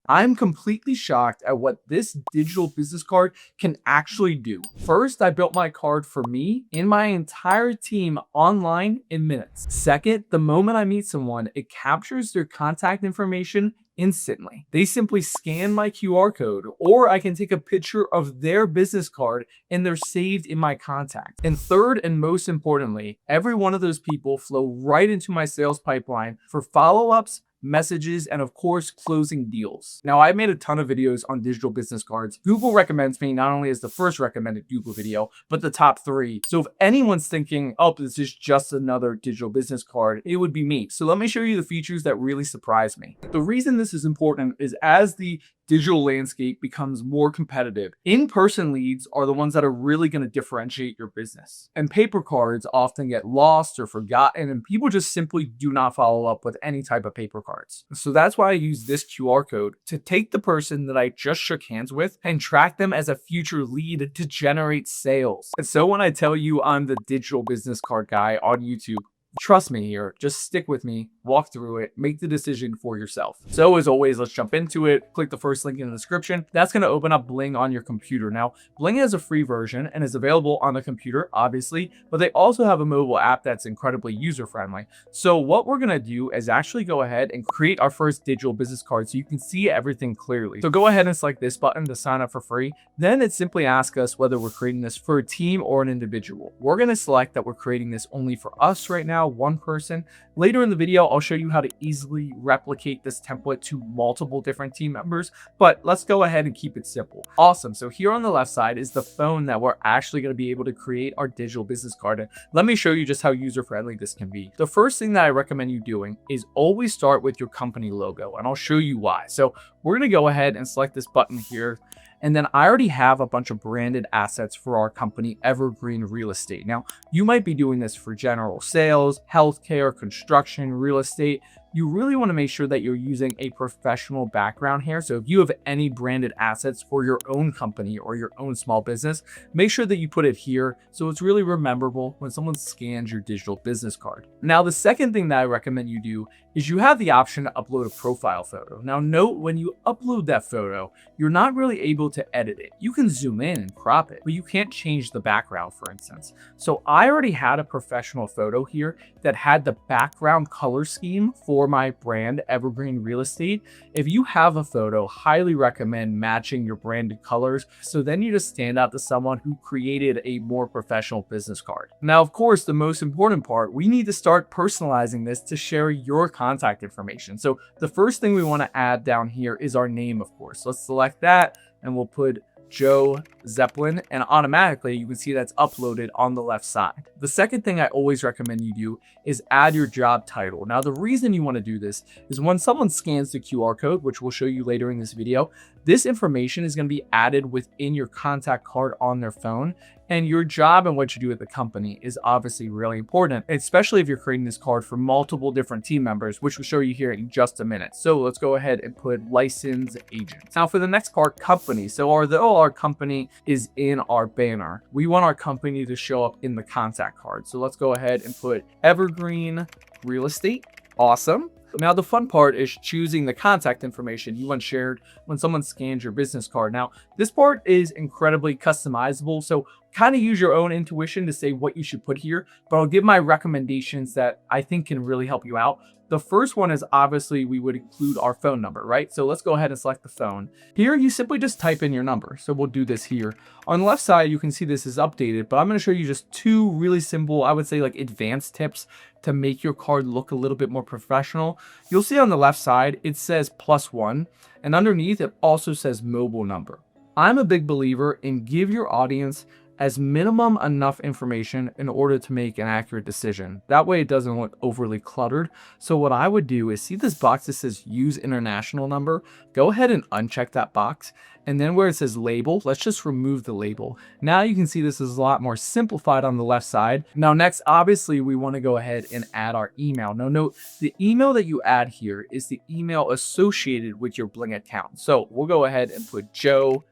I'm completely shocked at what this digital business card can actually do. First, I built my card for me and my entire team online in minutes. Second, the moment I meet someone, it captures their contact information instantly. They simply scan my QR code, or I can take a picture of their business card and they're saved in my contact. And third, and most importantly, every one of those people flow right into my sales pipeline for follow-ups, messages, and of course, closing deals. Now, I made a ton of videos on digital business cards. Google recommends me not only as the first recommended Google video, but the top 3. So if anyone's thinking, oh, this is just another digital business card, it would be me. So let me show you the features that really surprised me. The reason this is important is as the digital landscape becomes more competitive, in-person leads are the ones that are really going to differentiate your business. And paper cards often get lost or forgotten, and people just simply do not follow up with any type of paper cards. So that's why I use this QR code to take the person that I just shook hands with and track them as a future lead to generate sales. And so when I tell you I'm the digital business card guy on YouTube, trust me here, just stick with me, walk through it, make the decision for yourself. So as always, let's jump into it. Click the first link in the description. That's going to open up Blinq on your computer. Now, Blinq has a free version and is available on the computer, obviously, but they also have a mobile app that's incredibly user-friendly. So what we're going to do is actually go ahead and create our first digital business card so you can see everything clearly. So go ahead and select this button to sign up for free. Then it simply asks us whether we're creating this for a team or an individual. We're going to select that we're creating this only for us right now, one person. Later in the video, I'll show you how to easily replicate this template to multiple different team members, but let's go ahead and keep it simple. Awesome. So here on the left side is the phone that we're actually going to be able to create our digital business card. And let me show you just how user-friendly this can be. The first thing that I recommend you doing is always start with your company logo, and I'll show you why. So we're going to go ahead and select this button here. And then I already have a bunch of branded assets for our company, Evergreen Real Estate. Now, you might be doing this for general sales, healthcare, construction, real estate. You really want to make sure that you're using a professional background here. So if you have any branded assets for your own company or your own small business, make sure that you put it here so it's really rememberable when someone scans your digital business card. Now, the second thing that I recommend you do is you have the option to upload a profile photo. Now, note when you upload that photo, you're not really able to edit it. You can zoom in and crop it, but you can't change the background, for instance. So I already had a professional photo here that had the background color scheme for my brand, Evergreen Real Estate. If you have a photo, highly recommend matching your branded colors, so then you just stand out to someone who created a more professional business card. Now, of course, the most important part, we need to start personalizing this to share your contact information. So the first thing we want to add down here is our name, of course. Let's select that and we'll put Joe Zeppelin, and automatically you can see that's uploaded on the left side. The second thing I always recommend you do is add your job title. Now, the reason you want to do this is when someone scans the QR code, which we'll show you later in this video, this information is going to be added within your contact card on their phone. And your job and what you do at the company is obviously really important, especially if you're creating this card for multiple different team members, which we'll show you here in just a minute. So let's go ahead and put licensed agent. Now for the next part, company. So although our company is in our banner, we want our company to show up in the contact card. So let's go ahead and put Evergreen Real Estate. Awesome. Now, the fun part is choosing the contact information you want shared when someone scans your business card. Now, this part is incredibly customizable, so kind of use your own intuition to say what you should put here, but I'll give my recommendations that I think can really help you out. The first one is obviously we would include our phone number, right? So let's go ahead and select the phone. Here, you simply just type in your number. So we'll do this here. On the left side, you can see this is updated, but I'm going to show you just two really simple, I would say like advanced tips to make your card look a little bit more professional. You'll see on the left side, it says +1, and underneath it also says mobile number. I'm a big believer in give your audience as minimum enough information in order to make an accurate decision. That way it doesn't look overly cluttered. So what I would do is see this box that says use international number, go ahead and uncheck that box. And then where it says label, let's just remove the label. Now you can see this is a lot more simplified on the left side. Now next, obviously we want to go ahead and add our email. Now note, the email that you add here is the email associated with your Blinq account. So we'll go ahead and put Joe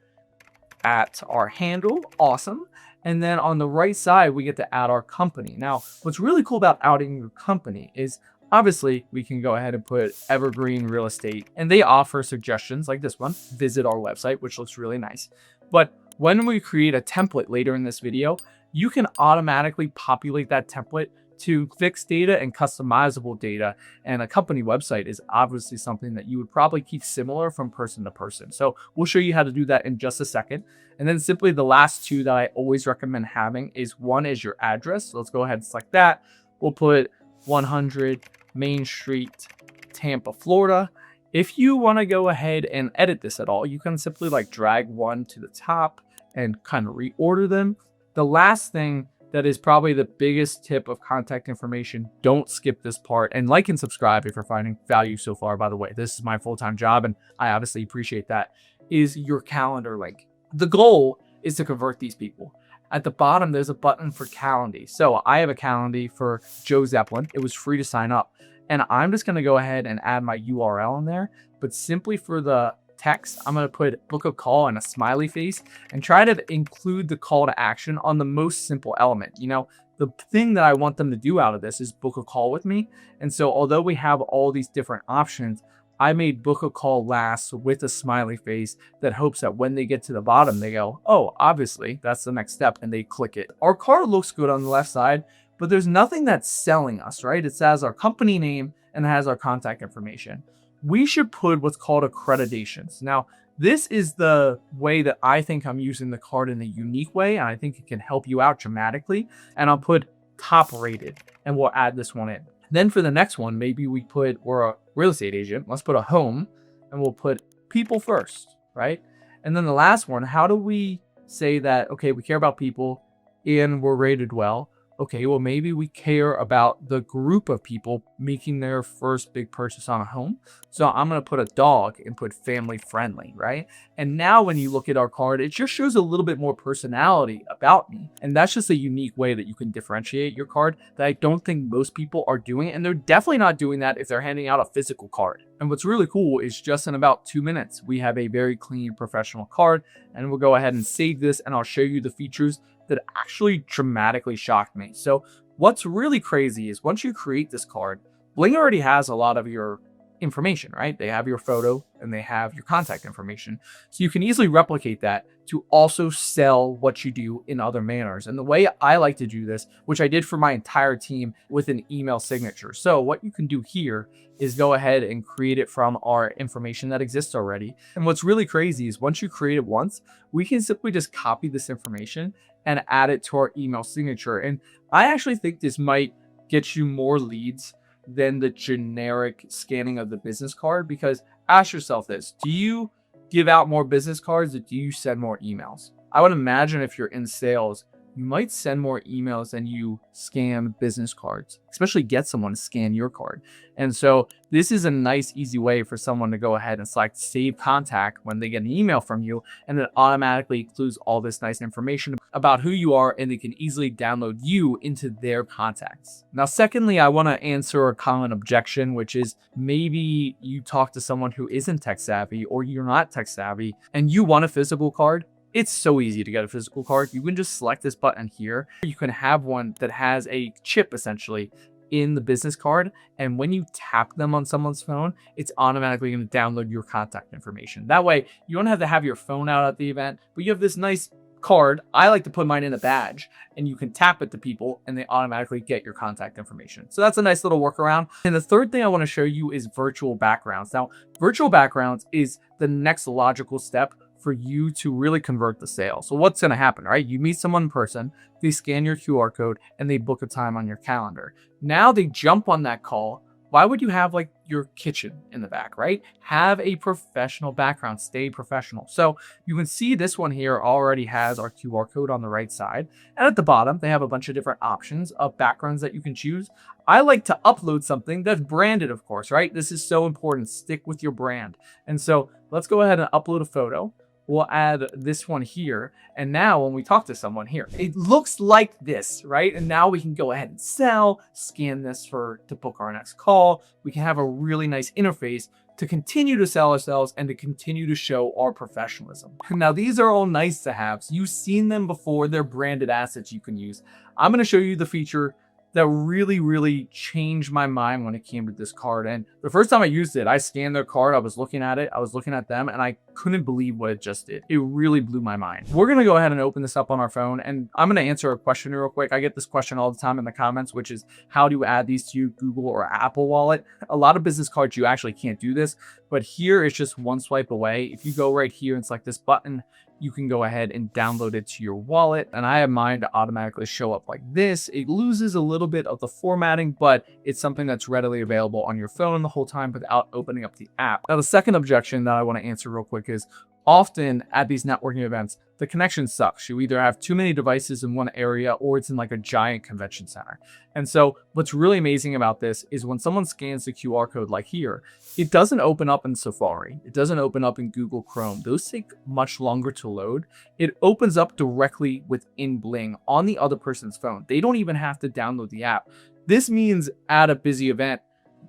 at our handle. Awesome. And then on the right side, we get to add our company. Now, what's really cool about adding your company is Obviously, we can go ahead and put evergreen real estate, and they offer suggestions like this one. Visit our website, which looks really nice. But when we create a template later in this video, you can automatically populate that template to fixed data and customizable data. And a company website is obviously something that you would probably keep similar from person to person. So we'll show you how to do that in just a second. And then simply the last two that I always recommend having is one is your address. So let's go ahead and select that. We'll put 100 Main Street, Tampa, Florida. If you want to go ahead and edit this at all, you can simply like drag one to the top and kind of reorder them. The last thing that is probably the biggest tip of contact information, don't skip this part, and like and subscribe if you're finding value so far. By the way, this is my full-time job and I obviously appreciate that, is your calendar link. The goal is to convert these people. At the bottom, there's a button for Calendly. So I have a Calendly for Joe Zeppelin. It was free to sign up. And I'm just going to go ahead and add my URL in there. But simply for the text, I'm going to put book a call and a smiley face and try to include the call to action on the most simple element. You know, the thing that I want them to do out of this is book a call with me. And so although we have all these different options, I made book a call last with a smiley face that hopes that when they get to the bottom, they go, oh, obviously that's the next step, and they click it. Our card looks good on the left side, but there's nothing that's selling us, right? It says our company name and it has our contact information. We should put what's called accreditations. Now, this is the way that I think I'm using the card in a unique way, and I think it can help you out dramatically. And I'll put top rated, and we'll add this one in. Then for the next one, maybe we put, we're a real estate agent. Let's put a home, and we'll put people first, right? And then the last one, how do we say that, okay, we care about people and we're rated well? Okay, well, maybe we care about the group of people making their first big purchase on a home. So I'm going to put a dog and put family friendly, right? And now when you look at our card, it just shows a little bit more personality about me. And that's just a unique way that you can differentiate your card that I don't think most people are doing. And they're definitely not doing that if they're handing out a physical card. And what's really cool is just in about 2 minutes, we have a very clean professional card. And we'll go ahead and save this, and I'll show you the features that actually dramatically shocked me. So what's really crazy is once you create this card, Blinq already has a lot of your information, right? They have your photo and they have your contact information. So you can easily replicate that to also sell what you do in other manners. And the way I like to do this, which I did for my entire team with an email signature. So what you can do here is go ahead and create it from our information that exists already. And what's really crazy is once you create it once, we can simply just copy this information and add it to our email signature. And I actually think this might get you more leads than the generic scanning of the business card, because ask yourself this: do you give out more business cards or do you send more emails? I would imagine if you're in sales, you might send more emails than you scan business cards, especially get someone to scan your card. And so this is a nice, easy way for someone to go ahead and select save contact when they get an email from you, and it automatically includes all this nice information about who you are, and they can easily download you into their contacts. Now, secondly, I want to answer a common objection, which is maybe you talk to someone who isn't tech savvy or you're not tech savvy and you want a physical card. It's so easy to get a physical card. You can just select this button here. You can have one that has a chip essentially in the business card. And when you tap them on someone's phone, it's automatically going to download your contact information. That way you don't have to have your phone out at the event, but you have this nice card. I like to put mine in a badge, and you can tap it to people and they automatically get your contact information. So that's a nice little workaround. And the third thing I want to show you is virtual backgrounds. Now, virtual backgrounds is the next logical step for you to really convert the sale. So what's going to happen, right? You meet someone in person, they scan your QR code, and they book a time on your calendar. Now they jump on that call. Why would you have like your kitchen in the back, right? Have a professional background, stay professional. So you can see this one here already has our QR code on the right side. And at the bottom, they have a bunch of different options of backgrounds that you can choose. I like to upload something that's branded, of course, right? This is so important. Stick with your brand. And so let's go ahead and upload a photo. We'll add this one here. And now when we talk to someone here, it looks like this, right? And now we can go ahead and scan this to book our next call. We can have a really nice interface to continue to sell ourselves and to continue to show our professionalism. Now, these are all nice to haves. You've seen them before. They're branded assets you can use. I'm going to show you the feature that really changed my mind when it came to this card. And the first time I used it, I scanned their card, I was looking at it, I was looking at them, and I couldn't believe what it just did. It really blew my mind. We're gonna go ahead and open this up on our phone, and I'm gonna answer a question real quick. I get this question all the time in the comments, which is how do you add these to your Google or Apple Wallet? A lot of business cards, you actually can't do this, but here it's just one swipe away. If you go right here and select this button, you can go ahead and download it to your wallet. And I have mine to automatically show up like this. It loses a little bit of the formatting, but it's something that's readily available on your phone the whole time without opening up the app. Now, the second objection that I want to answer real quick is often at these networking events, the connection sucks. You either have too many devices in one area or it's in like a giant convention center. And so what's really amazing about this is when someone scans the QR code like here, it doesn't open up in Safari. It doesn't open up in Google Chrome. Those take much longer to load. It opens up directly within Blinq on the other person's phone. They don't even have to download the app. This means at a busy event,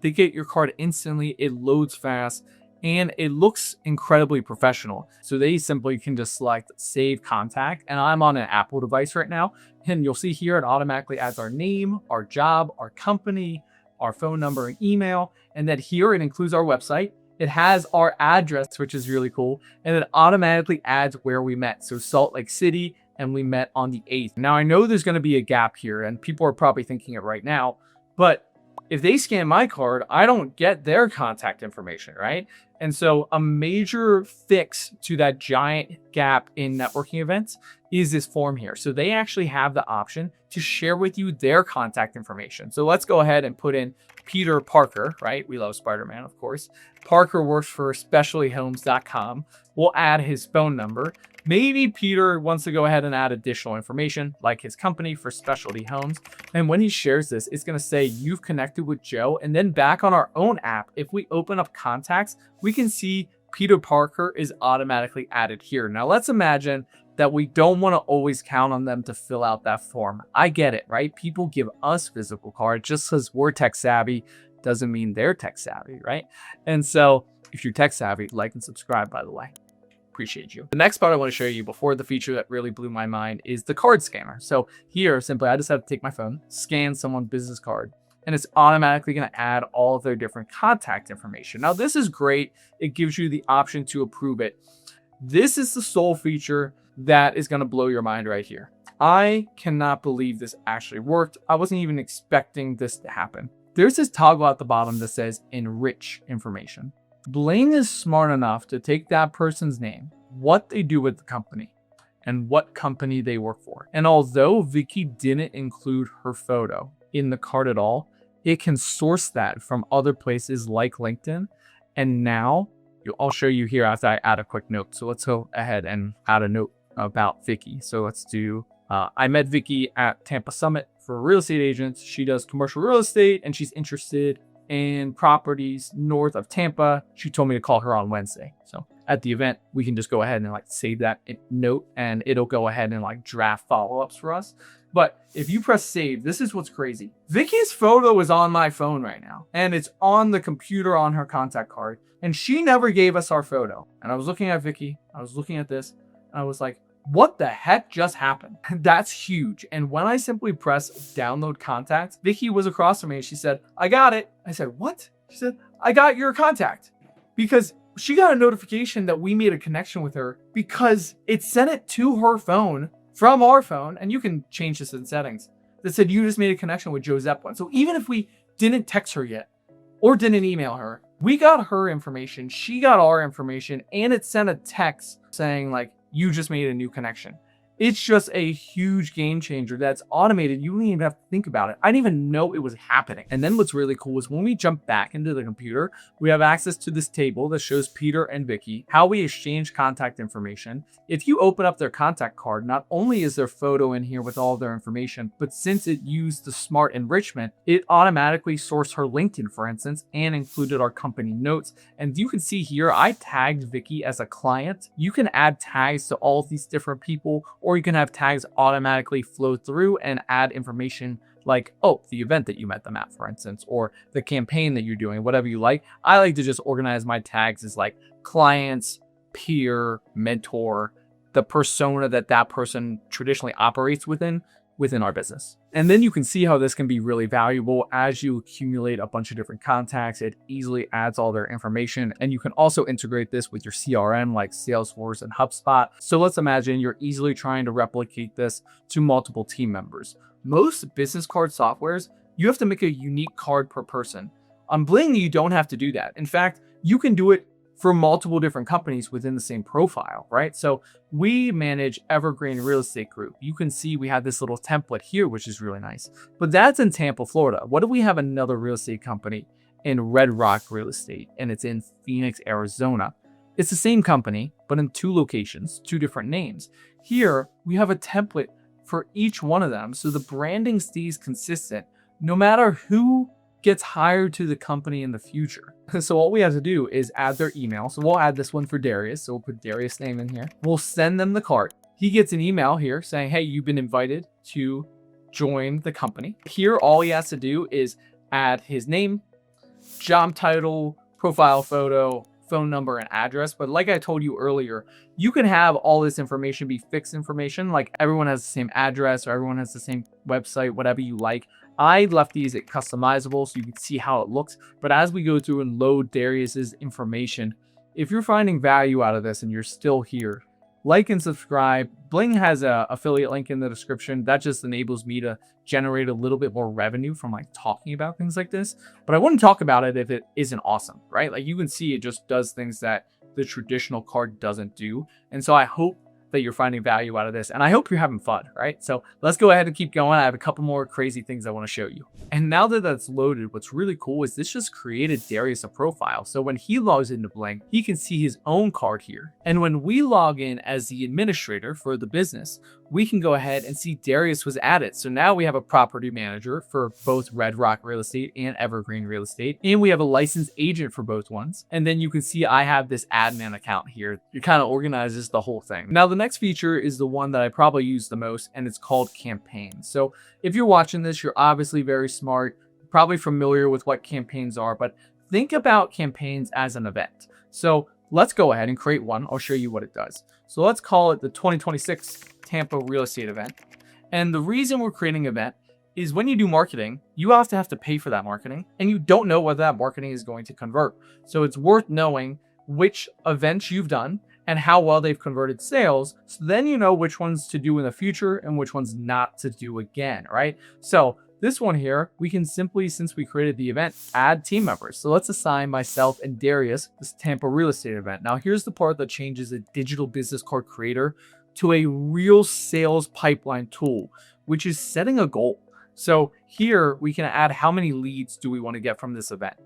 they get your card instantly, it loads fast, and it looks incredibly professional. So they simply can just select save contact, and I'm on an Apple device right now, and you'll see here it automatically adds our name, our job, our company, our phone number and email, and then here it includes our website. It has our address, which is really cool, and it automatically adds where we met. So Salt Lake City, and we met on the 8th. Now I know there's gonna be a gap here, and people are probably thinking it right now, but if they scan my card, I don't get their contact information, right? And so a major fix to that giant gap in networking events is this form here. So they actually have the option to share with you their contact information. So let's go ahead and put in Peter Parker, right? We love Spider-Man, of course. Parker works for specialtyhomes.com. We'll add his phone number. Maybe Peter wants to go ahead and add additional information like his company for Specialty Homes. And when he shares this, it's going to say you've connected with Joe. And then back on our own app, if we open up contacts, we can see Peter Parker is automatically added here. Now let's imagine that we don't want to always count on them to fill out that form. I get it, right? People give us physical cards just because we're tech savvy doesn't mean they're tech savvy, right? And so if you're tech savvy, like and subscribe, by the way. Appreciate you. The next part I want to show you before the feature that really blew my mind is the card scanner. So here, simply, I just have to take my phone, scan someone's business card, and it's automatically going to add all of their different contact information. Now, this is great. It gives you the option to approve it. This is the sole feature that is going to blow your mind right here. I cannot believe this actually worked. I wasn't even expecting this to happen. There's this toggle at the bottom that says enrich information. Blinq is smart enough to take that person's name, what they do with the company, and what company they work for. And although Vicky didn't include her photo in the card at all, it can source that from other places like LinkedIn. And now I'll show you here after I add a quick note. So let's go ahead and add a note about Vicky. So let's do, I met Vicky at Tampa Summit for real estate agents. She does commercial real estate and she's interested in properties north of Tampa. She told me to call her on Wednesday. So at the event, we can just go ahead and like save that note and it'll go ahead and like draft follow-ups for us. But if you press save, this is what's crazy. Vicky's photo is on my phone right now and it's on the computer on her contact card. And she never gave us our photo. And I was looking at Vicky, I was looking at this, and I was like, what the heck just happened? That's huge. And when I simply press download contacts, Vicky was across from me and she said, I got it. I said, what? She said, I got your contact. Because she got a notification that we made a connection with her because it sent it to her phone from our phone. And you can change this in settings that said, you just made a connection with Joe Zeppelin. So even if we didn't text her yet or didn't email her, we got her information. She got our information and it sent a text saying like, you just made a new connection. It's just a huge game changer that's automated. You don't even have to think about it. I didn't even know it was happening. And then what's really cool is when we jump back into the computer, we have access to this table that shows Peter and Vicky, how we exchange contact information. If you open up their contact card, not only is their photo in here with all their information, but since it used the smart enrichment, it automatically sourced her LinkedIn, for instance, and included our company notes. And you can see here, I tagged Vicky as a client. You can add tags to all of these different people, or you can have tags automatically flow through and add information like, oh, the event that you met them at, for instance, or the campaign that you're doing, whatever you like. I like to just organize my tags as like clients, peer, mentor, the persona that that person traditionally operates within. within our business. And then you can see how this can be really valuable as you accumulate a bunch of different contacts. It easily adds all their information, and you can also integrate this with your CRM like Salesforce and HubSpot. So let's imagine you're easily trying to replicate this to multiple team members. Most business card softwares, you have to make a unique card per person. On Blinq, you don't have to do that. In fact, you can do it for multiple different companies within the same profile, right? So we manage Evergreen Real Estate Group. You can see we have this little template here, which is really nice, but that's in Tampa, Florida. What if we have another real estate company in Red Rock Real Estate, and it's in Phoenix, Arizona? It's the same company, but in 2 locations, 2 different names. Here, we have a template for each one of them, so the branding stays consistent no matter who gets hired to the company in the future. So all we have to do is add their email. So we'll add this one for Darius. So we'll put Darius' name in here. We'll send them the card. He gets an email here saying, hey, you've been invited to join the company. Here, all he has to do is add his name, job title, profile photo, phone number, and address. But like I told you earlier, you can have all this information be fixed information, like everyone has the same address or everyone has the same website, whatever you like. I left these at customizable so you can see how it looks. But as we go through and load Darius's information, if you're finding value out of this and you're still here, like and subscribe. Blinq has an affiliate link in the description. That just enables me to generate a little bit more revenue from like talking about things like this. But I wouldn't talk about it if it isn't awesome, right? Like you can see it just does things that the traditional card doesn't do. And so I hope that you're finding value out of this, and I hope you're having fun, right? So let's go ahead and keep going. I have a couple more crazy things I want to show you. And now that that's loaded, what's really cool is this just created Darius a profile. So when he logs into Blinq, he can see his own card here. And when we log in as the administrator for the business, we can go ahead and see Darius was added. So now we have a property manager for both Red Rock Real Estate and Evergreen Real Estate. And we have a licensed agent for both ones. And then you can see I have this admin account here. It kind of organizes the whole thing. Now, the next feature is the one that I probably use the most, and it's called campaigns. So if you're watching this, you're obviously very smart, probably familiar with what campaigns are, but think about campaigns as an event. So let's go ahead and create one. I'll show you what it does. So let's call it the 2026 Tampa Real Estate Event. And the reason we're creating an event is when you do marketing, you also have to pay for that marketing, and you don't know whether that marketing is going to convert. So it's worth knowing which events you've done and how well they've converted sales. So then you know which ones to do in the future and which ones not to do again, right? So this one here, we can simply, since we created the event, add team members. So let's assign myself and Darius this Tampa Real Estate Event. Now here's the part that changes a digital business card creator to a real sales pipeline tool, which is setting a goal. So here we can add how many leads do we want to get from this event.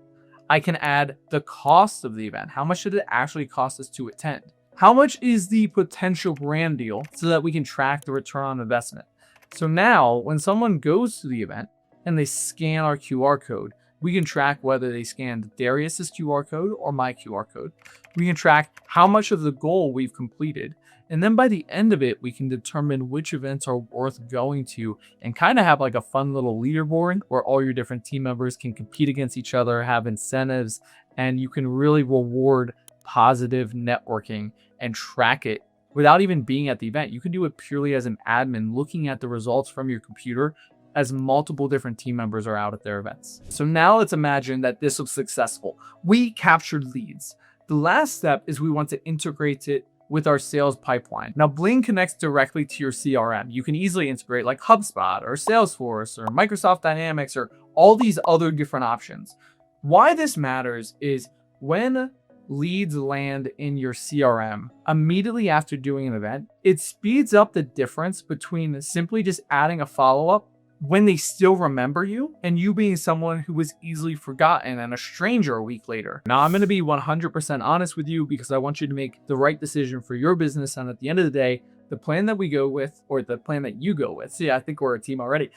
I can add the cost of the event. How much did it actually cost us to attend? How much is the potential brand deal so that we can track the return on investment? So now when someone goes to the event and they scan our QR code, we can track whether they scanned Darius's QR code or my QR code. We can track how much of the goal we've completed. And then by the end of it, we can determine which events are worth going to and kind of have like a fun little leaderboard where all your different team members can compete against each other, have incentives, and you can really reward positive networking and track it without even being at the event. You can do it purely as an admin, looking at the results from your computer as multiple different team members are out at their events. So now let's imagine that this was successful. We captured leads. The last step is we want to integrate it with our sales pipeline. Now, Blinq connects directly to your CRM. You can easily integrate like HubSpot or Salesforce or Microsoft Dynamics or all these other different options. Why this matters is when leads land in your CRM immediately after doing an event, it speeds up the difference between simply just adding a follow-up when they still remember you and you being someone who was easily forgotten and a stranger a week later. Now, I'm going to be 100% honest with you because I want you to make the right decision for your business. And at the end of the day, the plan that we go with, or the plan that you go with, see, I think we're a team already,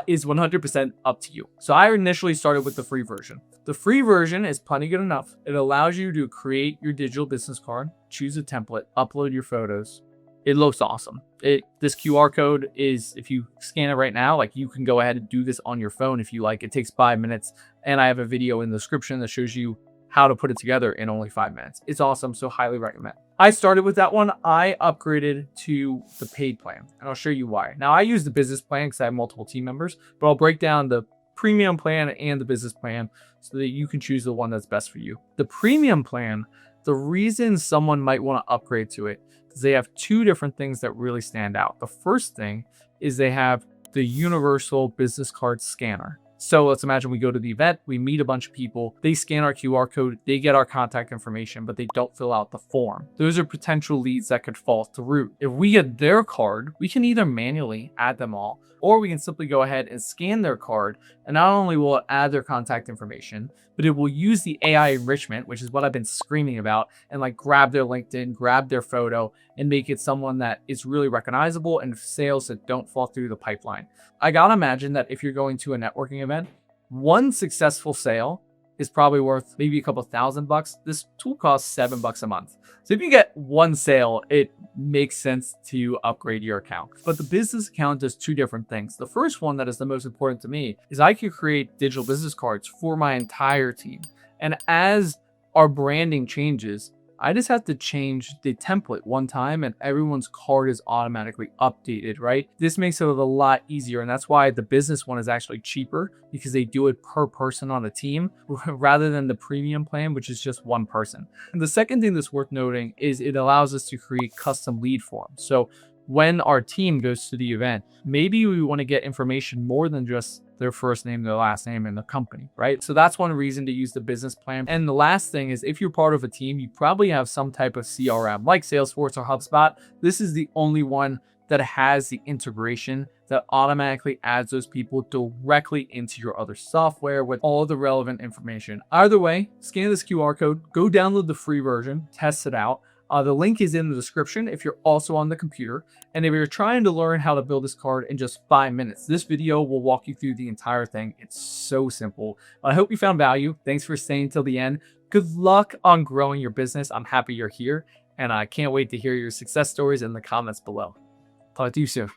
is 100% up to you. So I initially started with the free version. The free version is plenty good enough. It allows you to create your digital business card, choose a template, upload your photos. It looks awesome. This QR code is, if you scan it right now, like you can go ahead and do this on your phone if you like. It takes 5 minutes. And I have a video in the description that shows you how to put it together in only 5 minutes. It's awesome, so highly recommend. I started with that one. I upgraded to the paid plan, and I'll show you why. Now, I use the business plan because I have multiple team members, but I'll break down the premium plan and the business plan so that you can choose the one that's best for you. The premium plan, the reason someone might want to upgrade to it is they have two different things that really stand out. The first thing is they have the universal business card scanner. So let's imagine we go to the event, we meet a bunch of people, they scan our QR code, they get our contact information, but they don't fill out the form. Those are potential leads that could fall through. If we get their card, we can either manually add them all, or we can simply go ahead and scan their card, and not only will it add their contact information, but it will use the AI enrichment, which is what I've been screaming about, and like grab their LinkedIn, grab their photo, and make it someone that is really recognizable and sales that don't fall through the pipeline. I gotta imagine that if you're going to a networking event, one successful sale is probably worth maybe a couple $1,000. This tool costs $7 a month. So if you get one sale, it makes sense to upgrade your account. But the business account does two different things. The first one that is the most important to me is I can create digital business cards for my entire team. And as our branding changes, I just have to change the template one time and everyone's card is automatically updated, right? This makes it a lot easier. And that's why the business one is actually cheaper, because they do it per person on a team rather than the premium plan, which is just one person. And the second thing that's worth noting is it allows us to create custom lead forms. So when our team goes to the event, maybe we want to get information more than just their first name, their last name, and the company, right? So that's one reason to use the business plan. And the last thing is, if you're part of a team, you probably have some type of CRM like Salesforce or HubSpot. This is the only one that has the integration that automatically adds those people directly into your other software with all the relevant information. Either way, scan this QR code, go download the free version, test it out. The link is in the description if you're also on the computer. And if you're trying to learn how to build this card in just 5 minutes, this video will walk you through the entire thing. It's so simple. I hope you found value. Thanks for staying till the end. Good luck on growing your business. I'm happy you're here, and I can't wait to hear your success stories in the comments below. Talk to you soon.